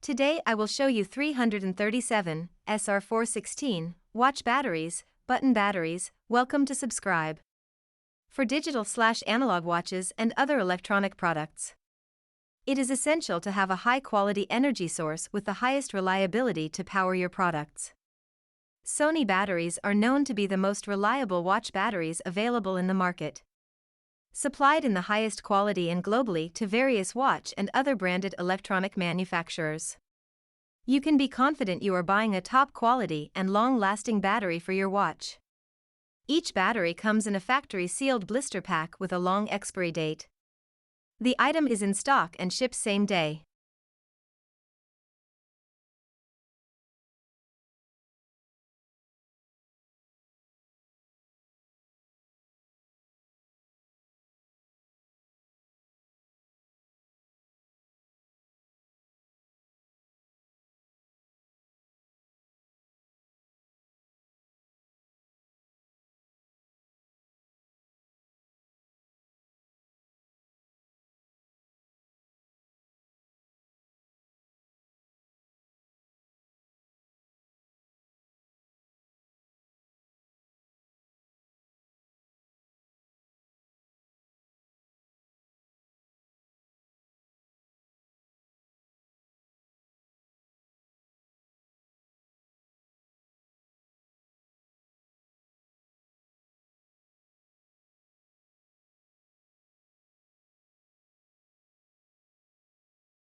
Today I will show you 337 SR416 watch batteries, button batteries. Welcome to subscribe. For digital/analog watches and other electronic products, it is essential to have a high-quality energy source with the highest reliability to power your products. Sony batteries are known to be the most reliable watch batteries available in the market, supplied in the highest quality and globally to various watch and other branded electronic manufacturers. You can be confident you are buying a top-quality and long-lasting battery for your watch. Each battery comes in a factory-sealed blister pack with a long expiry date. The item is in stock and ships same day.